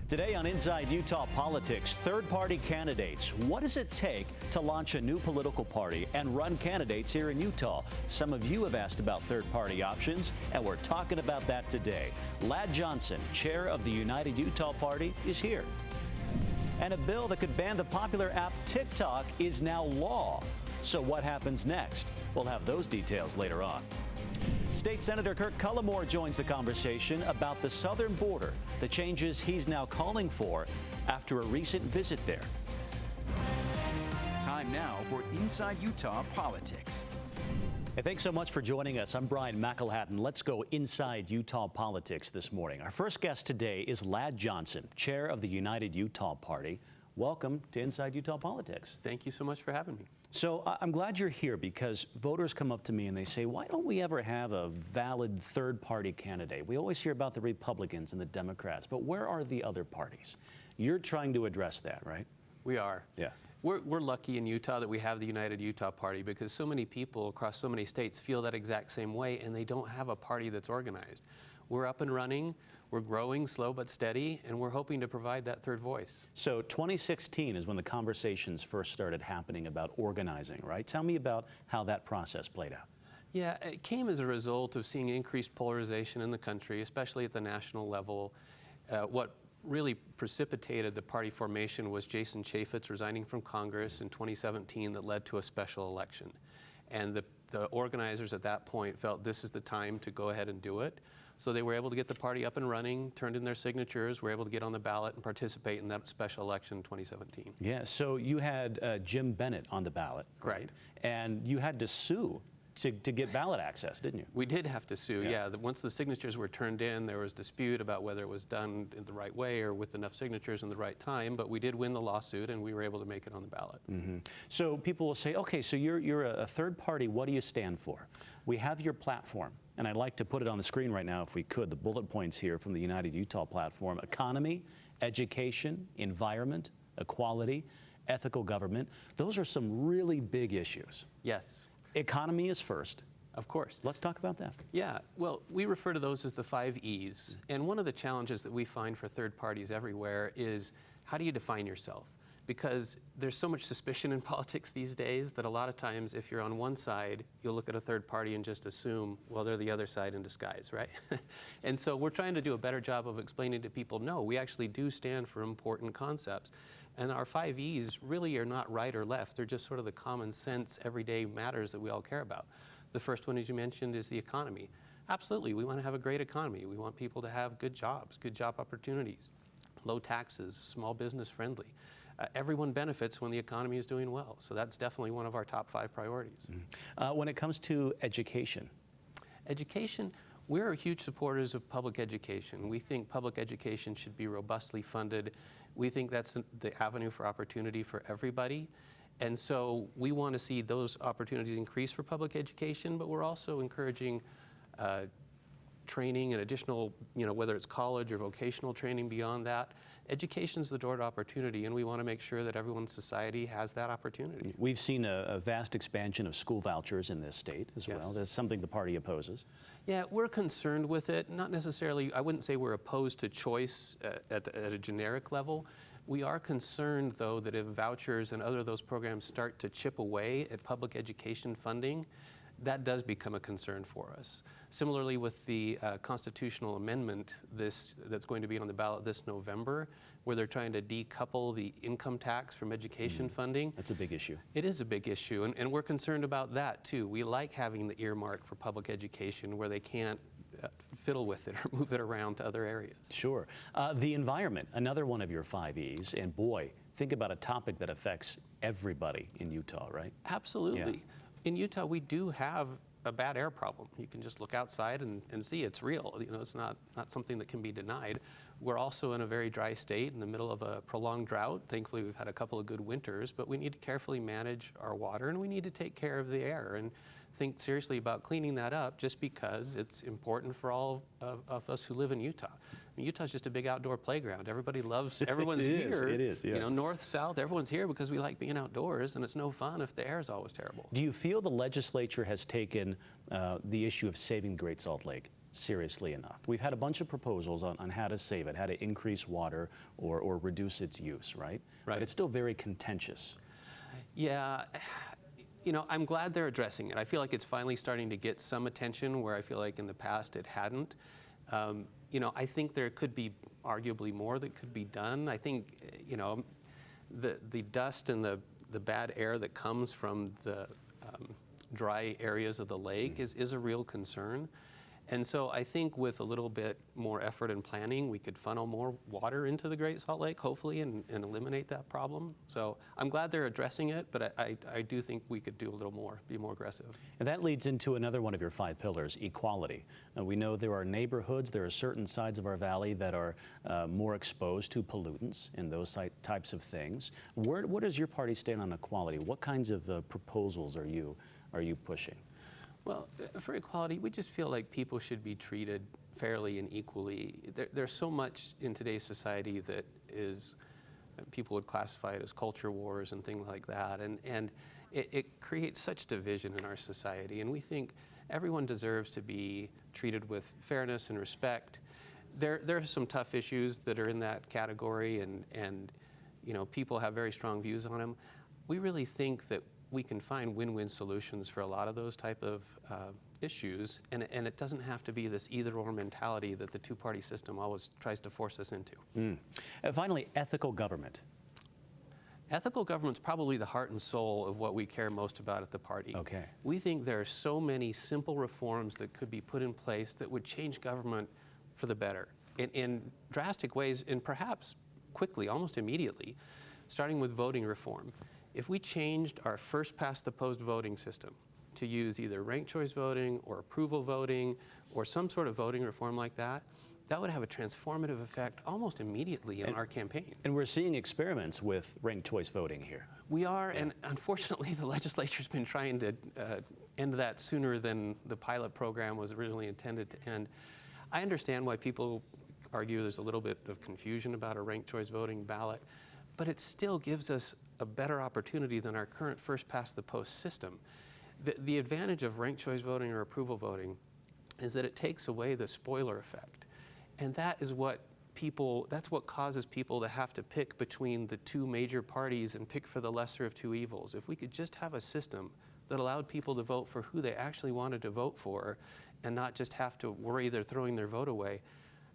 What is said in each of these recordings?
Today on Inside Utah Politics, third-party candidates. What does it take to launch a new political party and run candidates here in Utah? Some of you have asked about third-party options, and we're talking about that today. Ladd Johnson, chair of the United Utah Party, is here. And a bill that could ban the popular app TikTok is now law. So what happens next? We'll have those details later on. State Senator Kirk Cullimore joins the conversation about the southern border, the changes he's now calling for after a recent visit there. Time now for Inside Utah Politics. Hey, thanks so much for joining us. I'm Brian McElhatton. Let's go inside Utah politics this morning. Our first guest today is Ladd Johnson, chair of the United Utah Party. Welcome to Inside Utah Politics. Thank you so much for having me. So I'm glad you're here because voters come up to me and they say, why don't we ever have a valid third-party candidate? We always hear about the Republicans and the Democrats, but where are the other parties? You're trying to address that, right? We are. Yeah. We're lucky in Utah that we have the United Utah Party because so many people across so many states feel that exact same way and they don't have a party that's organized. We're up and running, we're growing slow but steady, and we're hoping to provide that third voice. So 2016 is when the conversations first started happening about organizing, right? Tell me about how that process played out. Yeah, it came as a result of seeing increased polarization in the country, especially at the national level. What really precipitated the party formation was Jason Chaffetz resigning from Congress in 2017 that led to a special election. And the organizers at that point felt this is the time to go ahead and do it. So they were able to get the party up and running, turned in their signatures, were able to get on the ballot and participate in that special election in 2017. Yeah, so you had Jim Bennett on the ballot, Correct. right? And you had to sue to get ballot access, didn't you? We did have to sue, Yeah. Once the signatures were turned in, there was dispute about whether it was done in the right way or with enough signatures in the right time, but we did win the lawsuit and we were able to make it on the ballot. Mm-hmm. So people will say, okay, so you're a third party, what do you stand for? We have your platform, and I'd like to put it on the screen right now if we could, the bullet points here from the United Utah platform: economy, education, environment, equality, ethical government. Those are some really big issues. Yes. Economy is first. Of course. Let's talk about that. Yeah, well, we refer to those as the 5 E's. And one of the challenges that we find for third parties everywhere is how do you define yourself? Because there's so much suspicion in politics these days that a lot of times if you're on one side, you'll look at a third party and just assume, well, they're the other side in disguise, right? And so we're trying to do a better job of explaining to people, no, we actually do stand for important concepts. And our 5 E's really are not right or left. They're just sort of the common sense, everyday matters that we all care about. The first one, as you mentioned, is the economy. Absolutely, we want to have a great economy. We want people to have good jobs, good job opportunities, low taxes, small business friendly. Everyone benefits when the economy is doing well. So that's definitely one of our top 5 priorities. Mm-hmm. When it comes to education? Education, we're huge supporters of public education. We think public education should be robustly funded. We think that's the avenue for opportunity for everybody. And so we want to see those opportunities increase for public education, but we're also encouraging training and additional, whether it's college or vocational training beyond that. Education's the door to opportunity, and we want to make sure that everyone in society has that opportunity. We've seen a vast expansion of school vouchers in this state as well. That's something the party opposes. Yeah, we're concerned with it. Not necessarily, I wouldn't say we're opposed to choice at a generic level. We are concerned, though, that if vouchers and other of those programs start to chip away at public education funding, that does become a concern for us. Similarly, with the constitutional amendment that's going to be on the ballot this November, where they're trying to decouple the income tax from education funding. That's a big issue. It is a big issue, and we're concerned about that, too. We like having the earmark for public education where they can't fiddle with it or move it around to other areas. Sure. The environment, another one of your 5 E's, and boy, think about a topic that affects everybody in Utah, right? Absolutely. Yeah. In Utah, we do have a bad air problem. You can just look outside and see it's real. It's not something that can be denied. We're also in a very dry state in the middle of a prolonged drought. Thankfully, we've had a couple of good winters, but we need to carefully manage our water and we need to take care of the air and think seriously about cleaning that up just because it's important for all of us who live in Utah. I mean, Utah's just a big outdoor playground. Everybody loves, everyone's here. It is, yeah. North, south, everyone's here because we like being outdoors, and it's no fun if the air is always terrible. Do you feel the legislature has taken the issue of saving Great Salt Lake seriously enough. We've had a bunch of proposals on how to save it, how to increase water or reduce its use, right? Right. But it's still very contentious. Yeah, you know, I'm glad they're addressing it. I feel like it's finally starting to get some attention where I feel like in the past it hadn't. You know, I think there could be arguably more that could be done. I think, you know, the dust and the bad air that comes from the dry areas of the lake is a real concern. And so I think with a little bit more effort and planning, we could funnel more water into the Great Salt Lake, hopefully, and eliminate that problem. So I'm glad they're addressing it, but I do think we could do a little more, be more aggressive. And that leads into another one of your 5 pillars, equality. We know there are neighborhoods, there are certain sides of our valley that are more exposed to pollutants and those types of things. Where does your party stand on equality? What kinds of proposals are you pushing? Well, for equality, we just feel like people should be treated fairly and equally. There's so much in today's society that is, people would classify it as culture wars and things like that, and it creates such division in our society, and we think everyone deserves to be treated with fairness and respect. There are some tough issues that are in that category, and you know, people have very strong views on them. We really think that we can find win-win solutions for a lot of those type of issues, and it doesn't have to be this either-or mentality that the two-party system always tries to force us into. And finally, ethical government. Ethical government's probably the heart and soul of what we care most about at the party. Okay. We think there are so many simple reforms that could be put in place that would change government for the better in drastic ways, and perhaps quickly, almost immediately, starting with voting reform. If we changed our first-past-the-post voting system to use either ranked choice voting or approval voting or some sort of voting reform like that, that would have a transformative effect almost immediately in our campaigns. And we're seeing experiments with ranked choice voting here. We are, and unfortunately the legislature's been trying to end that sooner than the pilot program was originally intended to end. I understand why people argue there's a little bit of confusion about a ranked choice voting ballot, but it still gives us a better opportunity than our current first-past-the-post system. The advantage of ranked choice voting or approval voting is that it takes away the spoiler effect. And that's what causes people to have to pick between the two major parties and pick for the lesser of two evils. If we could just have a system that allowed people to vote for who they actually wanted to vote for and not just have to worry they're throwing their vote away,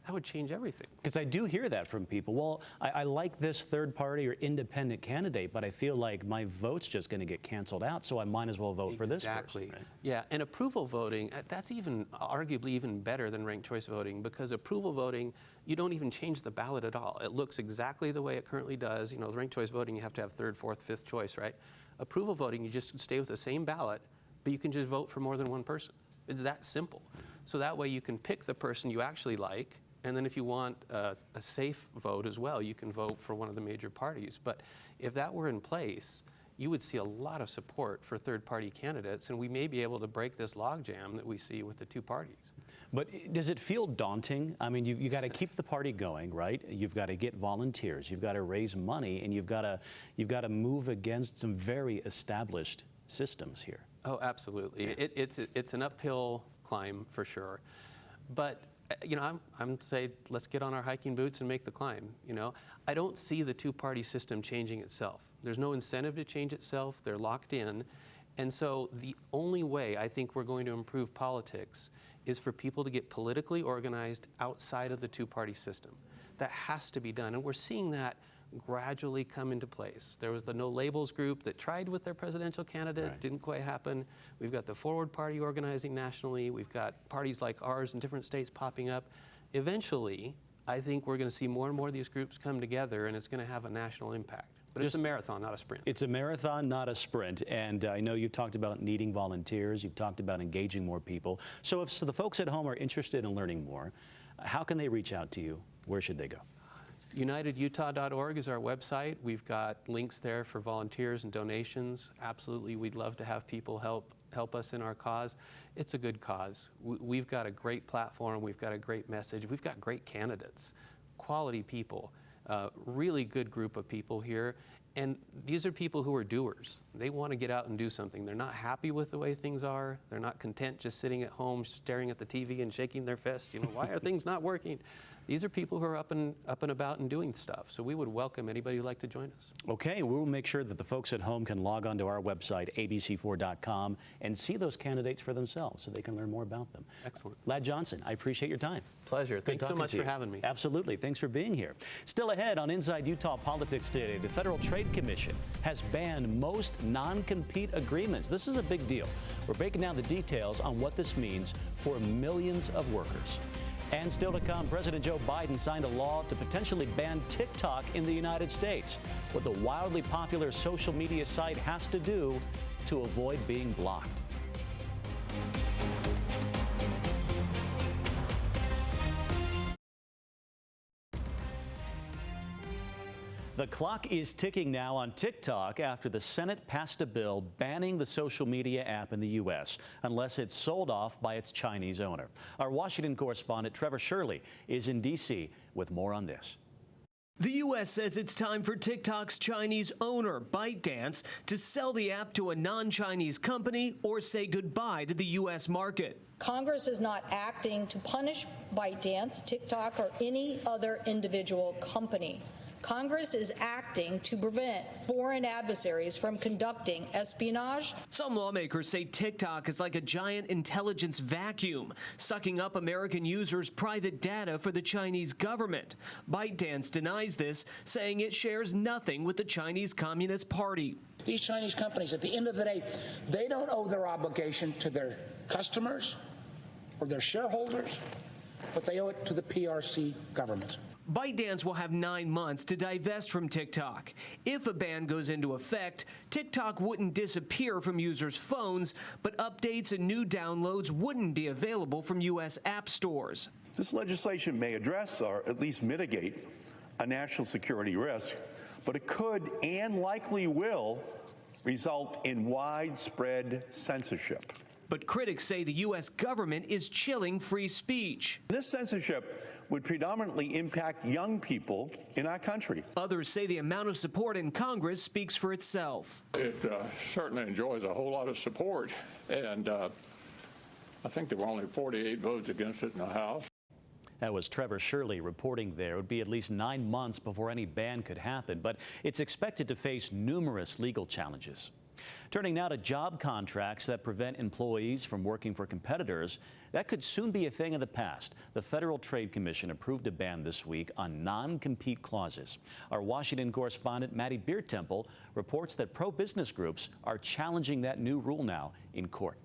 that would change everything. Because I do hear that from people. Well, I like this third party or independent candidate, but I feel like my vote's just going to get canceled out, so I might as well vote for this person. Exactly. Right? Yeah, and approval voting, that's arguably even better than ranked choice voting, because approval voting, you don't even change the ballot at all. It looks exactly the way it currently does. You know, ranked choice voting, you have to have third, fourth, fifth choice, right? Approval voting, you just stay with the same ballot, but you can just vote for more than one person. It's that simple. So that way you can pick the person you actually like, and then if you want a safe vote as well, you can vote for one of the major parties. But if that were in place, you would see a lot of support for third-party candidates, and we may be able to break this logjam that we see with the two parties. But does it feel daunting? I mean, you got to keep the party going, right? You've got to get volunteers, you've got to raise money, and you've got to move against some very established systems here. Oh, absolutely. Yeah. It's an uphill climb for sure. But you know, I'm saying let's get on our hiking boots and make the climb. You know, I don't see the two-party system changing itself. There's no incentive to change itself. They're locked in. And so the only way I think we're going to improve politics is for people to get politically organized outside of the two-party system. That has to be done. And we're seeing that gradually come into place. There was the No Labels group that tried with their presidential candidate, right. Didn't quite happen. We've got the Forward Party organizing nationally. We've got parties like ours in different states popping up. Eventually, I think we're going to see more and more of these groups come together, and it's going to have a national impact. But it's a marathon, not a sprint. It's a marathon, not a sprint. And I know you've talked about needing volunteers. You've talked about engaging more people. So the folks at home are interested in learning more, how can they reach out to you? Where should they go? UnitedUtah.org is our website. We've got links there for volunteers and donations. Absolutely, we'd love to have people help us in our cause. It's a good cause. We've got a great platform. We've got a great message. We've got great candidates, quality people, really good group of people here. And these are people who are doers. They want to get out and do something. They're not happy with the way things are. They're not content just sitting at home staring at the TV and shaking their fist. Why are things not working? These are people who are up and about and doing stuff. So we would welcome anybody who'd like to join us. Okay, we will make sure that the folks at home can log on to our website, abc4.com, and see those candidates for themselves so they can learn more about them. Excellent. Ladd Johnson, I appreciate your time. Pleasure. Thanks so much for having me. Absolutely. Thanks for being here. Still ahead on Inside Utah Politics today, the Federal Trade Commission has banned most non-compete agreements. This is a big deal. We're breaking down the details on what this means for millions of workers. And still to come, President Joe Biden signed a law to potentially ban TikTok in the United States. What the wildly popular social media site has to do to avoid being blocked. The clock is ticking now on TikTok after the Senate passed a bill banning the social media app in the U.S. unless it's sold off by its Chinese owner. Our Washington correspondent Trevor Shirley is in D.C. with more on this. The U.S. says it's time for TikTok's Chinese owner, ByteDance, to sell the app to a non-Chinese company or say goodbye to the U.S. market. Congress is not acting to punish ByteDance, TikTok, or any other individual company. Congress is acting to prevent foreign adversaries from conducting espionage. Some lawmakers say TikTok is like a giant intelligence vacuum, sucking up American users' private data for the Chinese government. ByteDance denies this, saying it shares nothing with the Chinese Communist Party. These Chinese companies, at the end of the day, they don't owe their obligation to their customers or their shareholders, but they owe it to the PRC government. ByteDance will have 9 months to divest from TikTok. If a ban goes into effect, TikTok wouldn't disappear from users' phones, but updates and new downloads wouldn't be available from U.S. app stores. This legislation may address or at least mitigate a national security risk, but it could and likely will result in widespread censorship. But critics say the U.S. government is chilling free speech. This censorship would predominantly impact young people in our country. Others say the amount of support in Congress speaks for itself. It certainly enjoys a whole lot of support, and I think there were only 48 votes against it in the House. That was Trevor Shirley reporting there. It would be at least 9 months before any ban could happen, but it's expected to face numerous legal challenges. Turning now to job contracts that prevent employees from working for competitors, that could soon be a thing of the past. The Federal Trade Commission approved a ban this week on non-compete clauses. Our Washington correspondent Maddie Biertemple reports that pro-business groups are challenging that new rule now in court.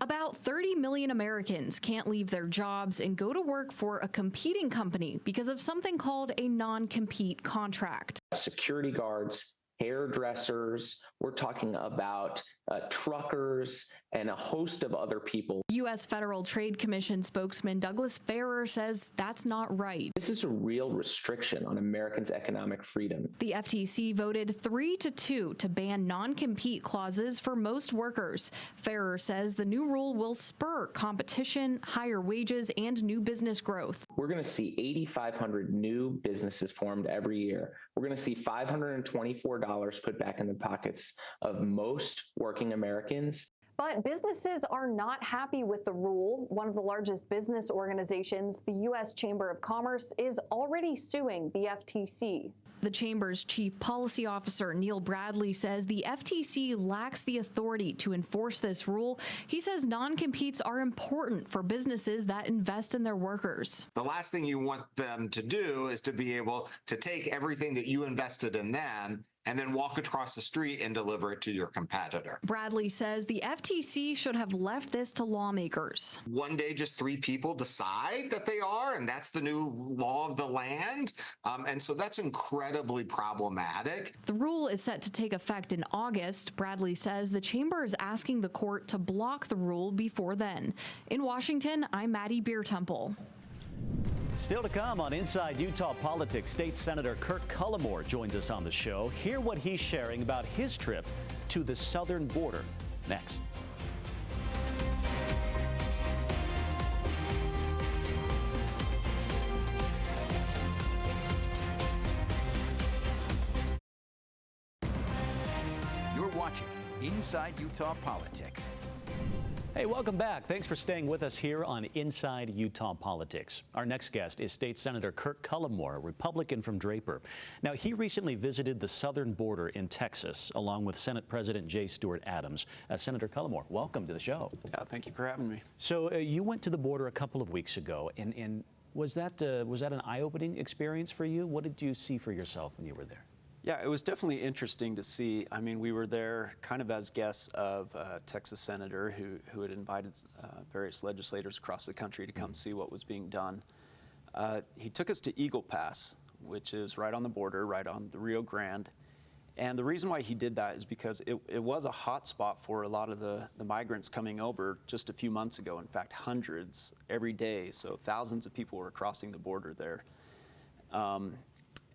About 30 million Americans can't leave their jobs and go to work for a competing company because of something called a non-compete contract. Security guards, hairdressers, we're talking about truckers, and a host of other people. U.S. Federal Trade Commission spokesman Douglas Farrer says that's not right. This is a real restriction on Americans' economic freedom. The FTC voted 3-2 to ban non-compete clauses for most workers. Farrer says the new rule will spur competition, higher wages, and new business growth. We're going to see 8,500 new businesses formed every year. We're going to see $524 put back in the pockets of most working Americans. But businesses are not happy with the rule. One of the largest business organizations, the U.S. Chamber of Commerce, is already suing the FTC. The Chamber's chief policy officer, Neil Bradley, says the FTC lacks the authority to enforce this rule. He says non-competes are important for businesses that invest in their workers. The last thing you want them to do is to be able to take everything that you invested in them and then walk across the street and deliver it to your competitor. Bradley says the FTC should have left this to lawmakers. One day, just 3 people decide that they are, and that's the new law of the land. And so that's incredibly problematic. The rule is set to take effect in August. Bradley says the chamber is asking the court to block the rule before then. In Washington, I'm Maddie Biertemple. Still to come on Inside Utah Politics, State Senator Kirk Cullimore joins us on the show. Hear what he's sharing about his trip to the southern border next. watching Inside Utah Politics. Hey, welcome back. Thanks for staying with us here on Inside Utah Politics. Our next guest is State Senator Kirk Cullimore, a Republican from Draper. Now, he recently visited the southern border in Texas, along with Senate President J. Stewart Adams. Senator Cullimore, welcome to the show. Yeah, thank you for having me. So you went to the border a couple of weeks ago, and was that an eye-opening experience for you? What did you see for yourself when you were there? Yeah, it was definitely interesting to see. I mean, we were there kind of as guests of a Texas senator who had invited various legislators across the country to come see what was being done. He took us to Eagle Pass, which is right on the border, right on the Rio Grande. And the reason why he did that is because it was a hot spot for a lot of the migrants coming over just a few months ago. In fact, hundreds every day. So thousands of people were crossing the border there.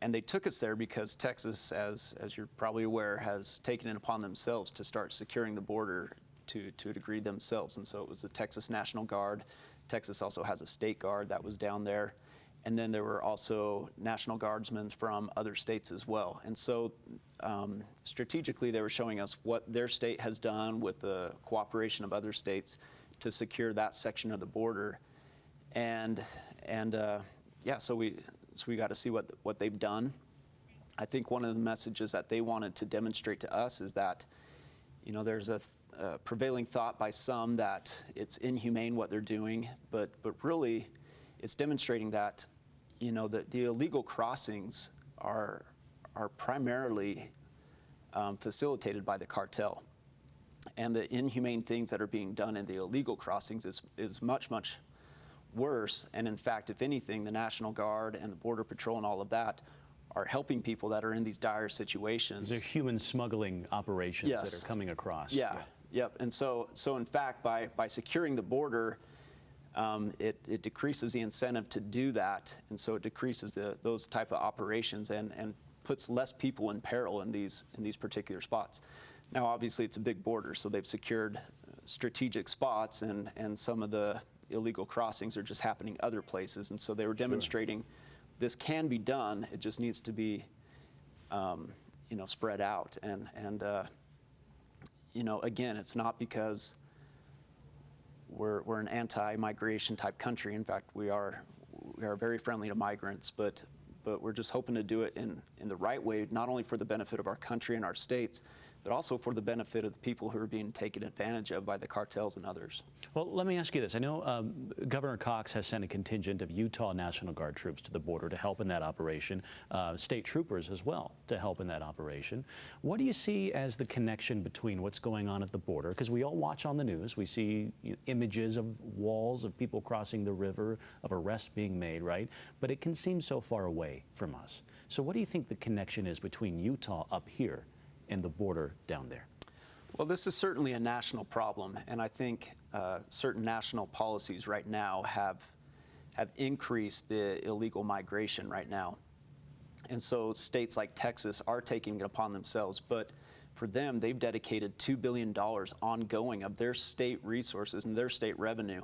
And they took us there because Texas, as you're probably aware, has taken it upon themselves to start securing the border to a degree themselves. And so it was the Texas National Guard. Texas also has a state guard that was down there. And then there were also National Guardsmen from other states as well. And so strategically, they were showing us what their state has done with the cooperation of other states to secure that section of the border. And so we got to see what they've done. I think one of the messages that they wanted to demonstrate to us is that, there's a prevailing thought by some that it's inhumane what they're doing, but really it's demonstrating that, that the illegal crossings are primarily facilitated by the cartel. And the inhumane things that are being done in the illegal crossings is much, much worse. And in fact, if anything, the National Guard and the Border Patrol and all of that are helping people that are in these dire situations. These are human smuggling operations Yes. that are coming across. Yeah. Yep. And so in fact, by securing the border, it decreases the incentive to do that, and so it decreases those type of operations and puts less people in peril in these particular spots. Now, obviously, it's a big border, so they've secured strategic spots, and some of the illegal crossings are just happening other places, and so they were demonstrating this can be done. It just needs to be, spread out, and again, it's not because we're an anti-migration type country. In fact, we are very friendly to migrants, but we're just hoping to do it in the right way, not only for the benefit of our country and our states, but also for the benefit of the people who are being taken advantage of by the cartels and others. Well, let me ask you this. I know Governor Cox has sent a contingent of Utah National Guard troops to the border to help in that operation, state troopers as well to help in that operation. What do you see as the connection between what's going on at the border? Because we all watch on the news. We see images of walls of people crossing the river, of arrests being made, right? But it can seem so far away from us. So what do you think the connection is between Utah up here and the border down there? Well, this is certainly a national problem, and I think certain national policies right now have increased the illegal migration right now. And so states like Texas are taking it upon themselves, but for them, they've dedicated $2 billion ongoing of their state resources and their state revenue.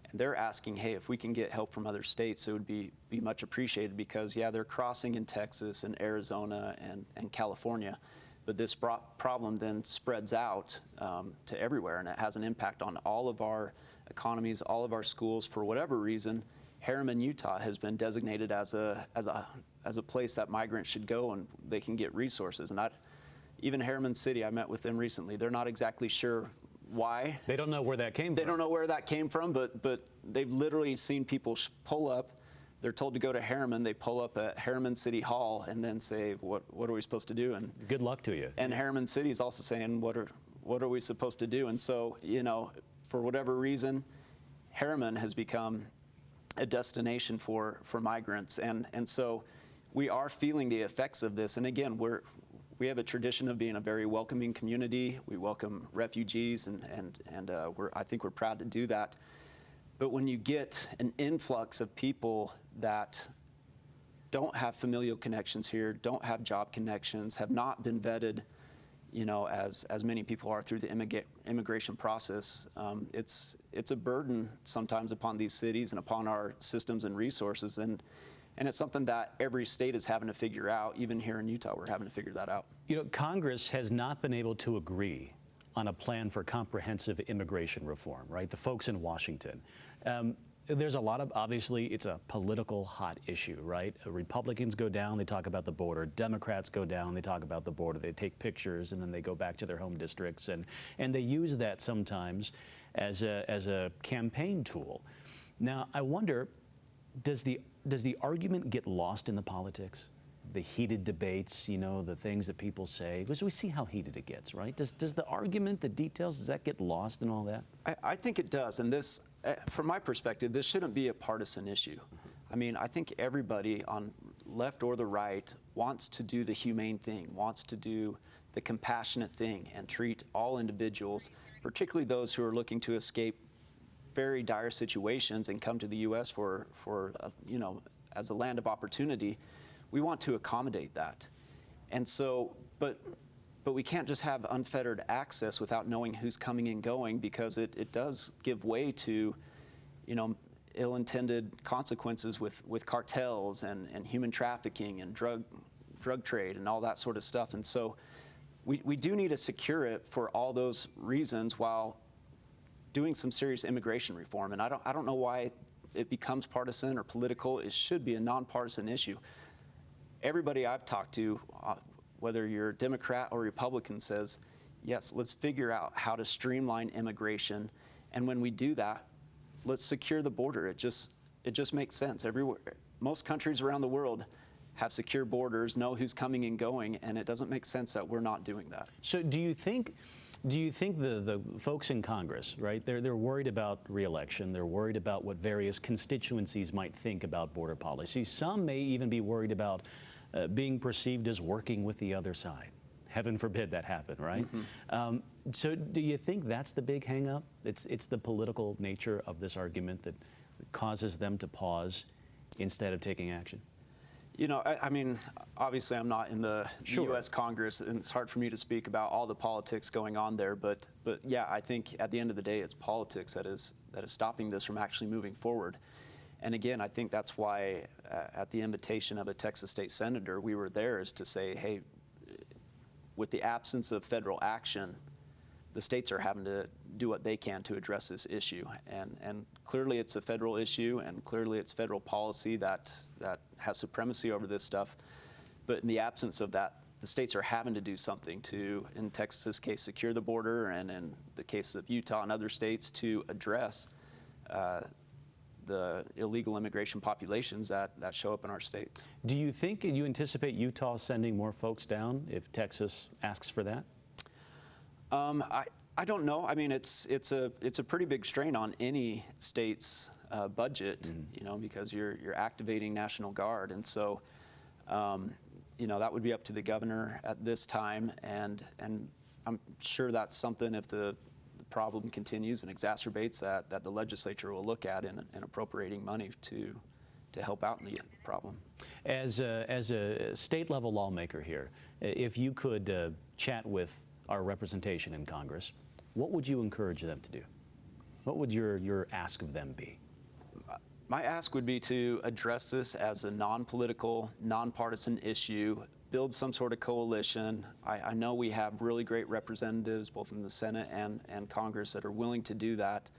And they're asking, hey, if we can get help from other states, it would be much appreciated, because, yeah, they're crossing in Texas and Arizona and California. But this problem then spreads out to everywhere, and it has an impact on all of our economies, all of our schools. For whatever reason, Harriman, Utah has been designated as a place that migrants should go and they can get resources. And even Harriman City, I met with them recently. They're not exactly sure why. They don't know where that came from. They don't know where that came from, but they've literally seen people pull up. They're told to go to Harriman. They pull up at Harriman City Hall and then say, "What are we supposed to do?" And good luck to you. And Harriman City is also saying, "What are we supposed to do?" And so, for whatever reason, Harriman has become a destination for migrants, and so we are feeling the effects of this. And again, we have a tradition of being a very welcoming community. We welcome refugees, and I think we're proud to do that. But when you get an influx of people that don't have familial connections here, don't have job connections, have not been vetted, as many people are through the immigration process, it's a burden sometimes upon these cities and upon our systems and resources. And And it's something that every state is having to figure out. Even here in Utah, we're having to figure that out. You know, Congress has not been able to agree on a plan for comprehensive immigration reform, right? The folks in Washington. There's a lot of, obviously, it's a political hot issue, right? Republicans go down, they talk about the border. Democrats go down, they talk about the border. They take pictures and then they go back to their home districts. And they use that sometimes as a campaign tool. Now, I wonder, does the argument get lost in the politics? The heated debates, you know, the things that people say, because we see how heated it gets, right? Does the argument, the details, does that get lost in all that? I think it does. And this, from my perspective, this shouldn't be a partisan issue. I mean, I think everybody on left or the right wants to do the humane thing, wants to do the compassionate thing and treat all individuals, particularly those who are looking to escape very dire situations and come to the U.S. for you know, as a land of opportunity. We want to accommodate that. And so, but we can't just have unfettered access without knowing who's coming and going, because it does give way to, you know, ill-intended consequences with cartels and human trafficking and drug trade and all that sort of stuff. And so we do need to secure it for all those reasons while doing some serious immigration reform. And I don't know why it becomes partisan or political. It should be a nonpartisan issue. Everybody I've talked to, whether you're a Democrat or Republican, says, yes, let's figure out how to streamline immigration. And when we do that, let's secure the border. It just makes sense. Everywhere, most countries around the world have secure borders, know who's coming and going, and it doesn't make sense that we're not doing that. So do you think the folks in Congress, right, they're worried about re-election, they're worried about what various constituencies might think about border policy. Some may even be worried about being perceived as working with the other side. Heaven forbid that happen, right? Mm-hmm. So do you think that's the big hang-up? It's the political nature of this argument that causes them to pause instead of taking action? You know, I mean, obviously I'm not in the U.S. Congress, and it's hard for me to speak about all the politics going on there. But yeah, I think at the end of the day, it's politics that is stopping this from actually moving forward. And again, I think that's why, at the invitation of a Texas state senator, we were there, is to say, hey, with the absence of federal action, the states are having to do what they can to address this issue. And clearly it's a federal issue, and clearly it's federal policy that has supremacy over this stuff. But in the absence of that, the states are having to do something to, in Texas' case, secure the border, and in the case of Utah and other states, to address the illegal immigration populations that show up in our states. Do you think, and you anticipate Utah sending more folks down if Texas asks for that? I don't know. I mean, it's a pretty big strain on any state's budget, you know, because you're activating National Guard, and so you know, that would be up to the governor at this time, and I'm sure that's something, if the problem continues and exacerbates, that the legislature will look at in appropriating money to help out in the problem. As a state level lawmaker here, if you could chat with our representation in Congress, what would you encourage them to do? What would your ask of them be? My ask would be to address this as a non-political, nonpartisan issue, build some sort of coalition. I know we have really great representatives, both in the Senate and Congress, that are willing to do that,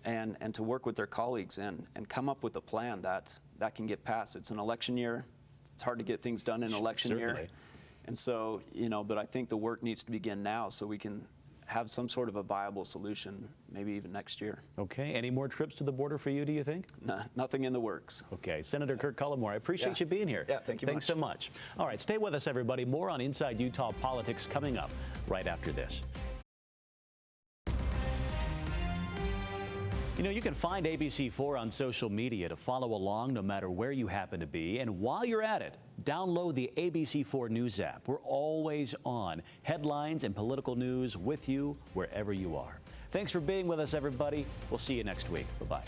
and to work with their colleagues and come up with a plan that can get passed. It's an election year. It's hard to get things done in an election year. And so, you know, but I think the work needs to begin now so we can have some sort of a viable solution, maybe even next year. Okay. Any more trips to the border for you, do you think? No, nothing in the works. Okay. Senator Kirk Cullimore, I appreciate you being here. Yeah, thank you. Thanks so much. All right, stay with us, everybody. More on Inside Utah Politics coming up right after this. You know, you can find ABC4 on social media to follow along no matter where you happen to be. And while you're at it, download the ABC4 News app. We're always on. Headlines and political news with you wherever you are. Thanks for being with us, everybody. We'll see you next week. Bye-bye.